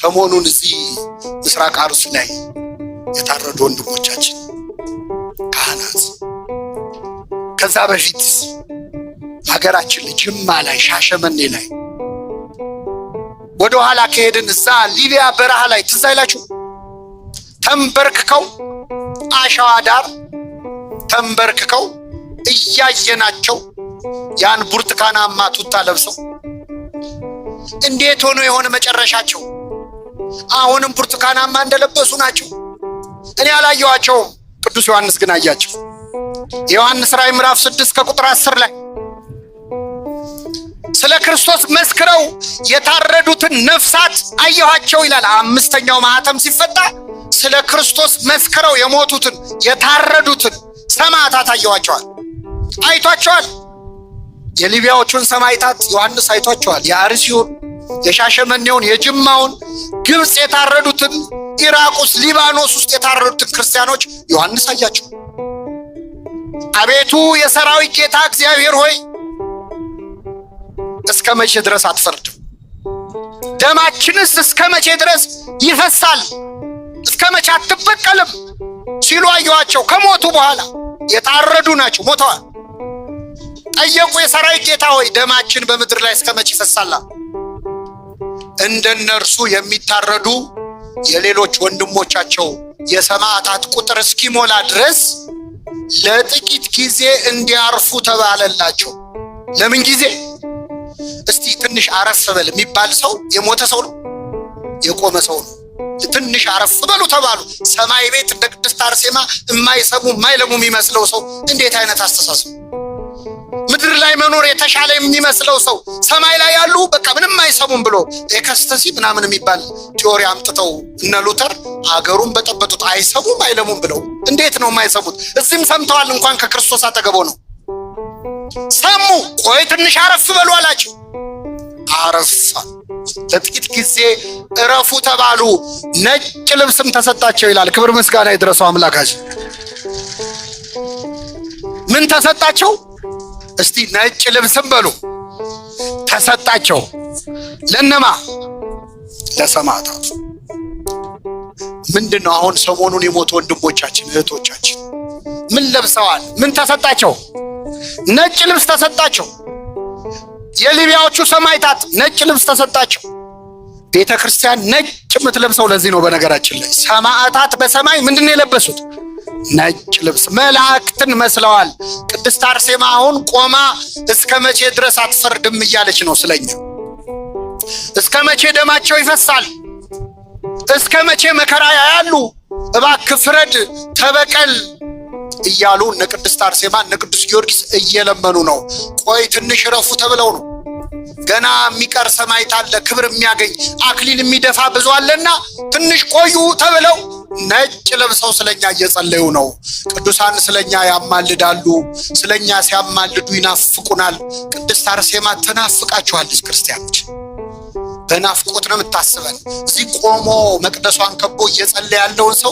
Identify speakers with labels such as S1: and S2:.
S1: ሰሞኑን እዚህ ምስራቅ አርሲ ላይ የታረዱ ወንድሞቻችን ካህናት፣ ከዛ በፊት ሀገራችን ጅማ ላይ ሻሸመኔ ላይ ወደ ኋላ ከሄድን እዛ ሊቢያ በረሃ ላይ ትዝ አይላችሁ? ተንበርክከው አሸዋ ዳር ተንበርክከው እያየናቸው ያን ብርቱካናማ ቱታ ለብሰው እንዴት ሆኖ የሆነ መጨረሻቸው አሁንም ብርቱካናማ እንደለበሱ ናቸው። እኔ አላየኋቸውም፣ ቅዱስ ዮሐንስ ግን አያቸው። ዮሐንስ ራዕይ ምዕራፍ 6 ከቁጥር 10 ላይ ስለ ክርስቶስ መስክረው የታረዱትን ነፍሳት አየኋቸው ይላል። አምስተኛው ማህተም ሲፈታ ስለ ክርስቶስ መስክረው የሞቱትን የታረዱትን ሰማዕታት አየኋቸዋል፣ አይቷቸዋል። የሊቢያዎቹን ሰማዕታት ዮሐንስ አይቷቸዋል። የአርሲውን፣ የሻሸመኔውን፣ የጅማውን፣ ግብጽ የታረዱትን፣ ኢራቅ ውስጥ ሊባኖስ ውስጥ የታረዱትን ክርስቲያኖች ዮሐንስ አያቸው። አቤቱ የሰራዊት ጌታ እግዚአብሔር ሆይ እስከ መቼ ድረስ አትፈርድም? ደማችንስ እስከ መቼ ድረስ ይፈሳል? እስከ መቼ አትበቀልም ሲሉ አየኋቸው። ከሞቱ በኋላ የታረዱ ናቸው፣ ሞተዋል። ጠየቁ፣ የሰራዊት ጌታ ሆይ ደማችን በምድር ላይ እስከ መቼ ይፈሳል? እንደነርሱ የሚታረዱ የሌሎች ወንድሞቻቸው የሰማዕታት ቁጥር እስኪሞላ ድረስ ለጥቂት ጊዜ እንዲያርፉ ተባለላቸው። ለምን ጊዜ? እስቲ ትንሽ አረፍ በል የሚባል ሰው የሞተ ሰው ነው? የቆመ ሰው ነው? ትንሽ አረፍ በሉ ተባሉ። ሰማይ ቤት እንደ ቅድስት አርሴማ የማይሰሙ የማይለሙ የሚመስለው ሰው እንዴት አይነት አስተሳሰብ! ምድር ላይ መኖር የተሻለ የሚመስለው ሰው ሰማይ ላይ ያሉ በቃ ምንም አይሰሙም ብሎ ኤክስተሲ ምናምን የሚባል ቲዮሪ አምጥተው እነ ሉተር አገሩን በጠበጡት። አይሰሙም አይለሙም ብለው እንዴት ነው የማይሰሙት? እዚህም ሰምተዋል። እንኳን ከክርስቶስ አጠገቦ ነው ሰሙ። ቆይ ትንሽ አረፍ በሉ አላቸው። አረፋ። ለጥቂት ጊዜ እረፉ ተባሉ። ነጭ ልብስም ተሰጣቸው ይላል። ክብር ምስጋና ይድረሰው አምላካችን። ምን ተሰጣቸው? እስቲ ነጭ ልብስም በሉ ተሰጣቸው። ለነማ? ለሰማዕታቱ። ምንድነው አሁን ሰሞኑን የሞቱ ወንድሞቻችን እህቶቻችን ምን ለብሰዋል? ምን ተሰጣቸው? ነጭ ልብስ ተሰጣቸው። የሊቢያዎቹ ሰማዕታት ነጭ ልብስ ተሰጣቸው። ቤተ ክርስቲያን ነጭ የምትለብሰው ለዚህ ነው። በነገራችን ላይ ሰማዕታት በሰማይ ምንድነው የለበሱት? ነጭ ልብስ። መላእክትን መስለዋል። ቅድስት አርሴማ አሁን ቆማ እስከ መቼ ድረስ አትፈርድም እያለች ነው ስለኛ። እስከ መቼ ደማቸው ይፈሳል? እስከ መቼ መከራ ያያሉ? እባክህ ፍረድ፣ ተበቀል እያሉ እነ ቅድስት አርሴማ እነ ቅዱስ ጊዮርጊስ እየለመኑ ነው። ቆይ ትንሽ ረፉ ተብለው ነው። ገና የሚቀር ሰማዕት አለ፣ ክብር የሚያገኝ አክሊል የሚደፋ ብዙ አለና ትንሽ ቆዩ ተብለው ነጭ ለብሰው ስለኛ እየጸለዩ ነው። ቅዱሳን ስለኛ ያማልዳሉ። ስለኛ ሲያማልዱ ይናፍቁናል። ቅድስት አርሴማ ትናፍቃችኋለች። ክርስቲያኖች በናፍቆት ነው የምታስበን። እዚህ ቆሞ መቅደሷን ከቦ እየጸለየ ያለውን ሰው